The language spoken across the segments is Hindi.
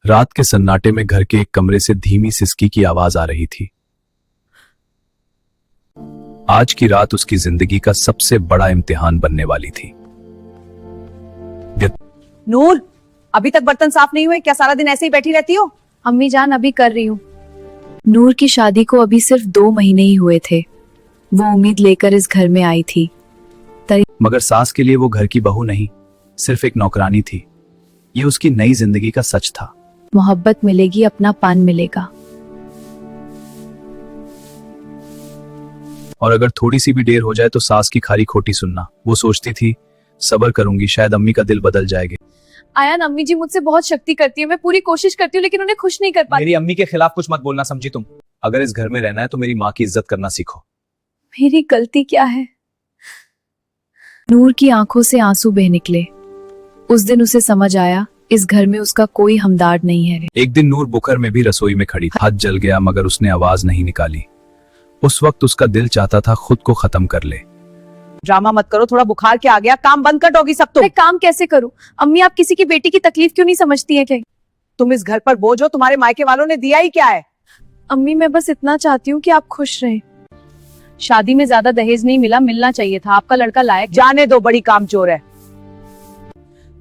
रात के सन्नाटे में घर के एक कमरे से धीमी सिसकी की आवाज आ रही थी। आज की रात उसकी जिंदगी का सबसे बड़ा इम्तिहान बनने वाली थी। नूर, अभी तक बर्तन साफ नहीं हुए? क्या सारा दिन ऐसे ही बैठी रहती हो? अम्मी जान, अभी कर रही हूँ। नूर की शादी को अभी सिर्फ 2 महीने ही हुए थे। वो उम्मीद लेकर इस घर में आई थी। मगर सास के लिए वो घर की बहू नहीं, सिर्फ एक नौकरानी थी। ये उसकी नई जिंदगी का सच था। मोहब्बत मिलेगी, अपना पान मिलेगा। और अगर थोड़ी सी भी देर हो जाए तो सास की खारी खोटी सुनना। वो सोचती थी सब्र करूंगी, शायद अम्मी का दिल बदल जाएगा। आयान, अम्मी जी मुझसे बहुत शक्ति करती है। मैं पूरी कोशिश करती हूँ लेकिन उन्हें खुश नहीं कर पाती। मेरी अम्मी के खिलाफ कुछ मत बोलना, समझी तुम? अगर इस घर में रहना है तो मेरी माँ की इज्जत करना सीखो। मेरी गलती क्या है? नूर की आंखों से आंसू बह निकले। उस दिन उसे समझ आया, इस घर में उसका कोई हमदार नहीं है। एक दिन नूर बुखर में भी रसोई में खड़ी थी। हाथ जल गया मगर उसने आवाज नहीं निकाली। उस वक्त उसका दिल चाहता था खुद को खत्म कर ले। ड्रामा मत करो, थोड़ा बुखार के आ गया, काम बंद कर दोगी सब तुम। मैं काम कैसे करूं? अम्मी, आप किसी की बेटी की तकलीफ क्यों नहीं समझती हैं? क्या तुम इस घर पर बोझ हो, तुम्हारे मायके वालों ने दिया ही क्या है? अम्मी, मैं बस इतना चाहती हूँ कि आप खुश रहें। शादी में ज्यादा दहेज नहीं मिला, मिलना चाहिए था। आपका लड़का लायक। जाने दो, बड़ी कामचोर है।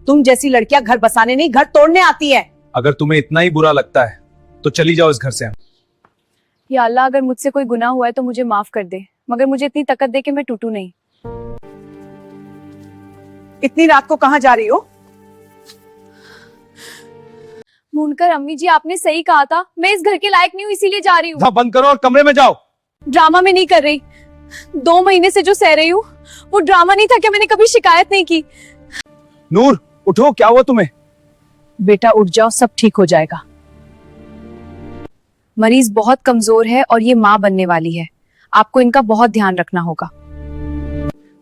तुम जैसी लड़कियां घर बसाने नहीं, घर तोड़ने आती है। अगर तुम्हें इतना ही बुरा लगता है तो चली जाओ इस घर से। या अल्लाह, अगर मुझसे कोई गुनाह हुआ है तो मुझे माफ कर दे, मगर मुझे इतनी ताकत दे कि मैं टूटू नहीं। इतनी रात को कहाँ जा रही हो? मुनकर, अम्मी जी आपने सही कहा था, मैं इस घर के लायक नहीं हूँ, इसीलिए जा रही हूँ। बंद करो और कमरे में जाओ। ड्रामा में नहीं कर रही। 2 महीने से जो सह रही हूँ वो ड्रामा नहीं था क्या? मैंने कभी शिकायत नहीं की। नूर उठो, क्या हुआ तुम्हें? बेटा उठ जाओ, सब ठीक हो जाएगा। मरीज बहुत कमजोर है और ये माँ बनने वाली है। आपको इनका बहुत ध्यान रखना होगा।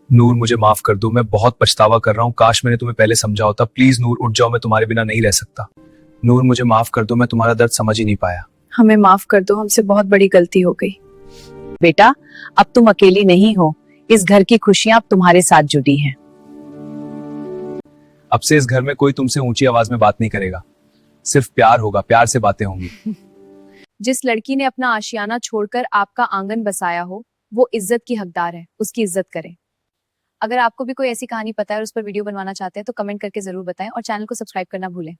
नूर मुझे माफ कर दो, मैं बहुत पछतावा कर रहा हूँ। काश मैंने तुम्हें पहले समझा होता। प्लीज नूर उठ जाओ, मैं तुम्हारे बिना नहीं रह सकता। नूर मुझे माफ कर दो, मैं तुम्हारा दर्द समझ ही नहीं पाया। हमें माफ कर दो, हमसे बहुत बड़ी गलती हो गई। बेटा, अब तुम अकेली नहीं हो, इस घर की खुशियां अब तुम्हारे साथ जुड़ी हैं। अब से इस घर में कोई तुमसे ऊंची आवाज में बात नहीं करेगा, सिर्फ प्यार होगा, प्यार से बातें होंगी। जिस लड़की ने अपना आशियाना छोड़कर आपका आंगन बसाया हो वो इज्जत की हकदार है, उसकी इज्जत करें। अगर आपको भी कोई ऐसी कहानी पता है और उस पर वीडियो बनवाना चाहते हैं तो कमेंट करके जरूर बताएं और चैनल को सब्सक्राइब करना भूलें।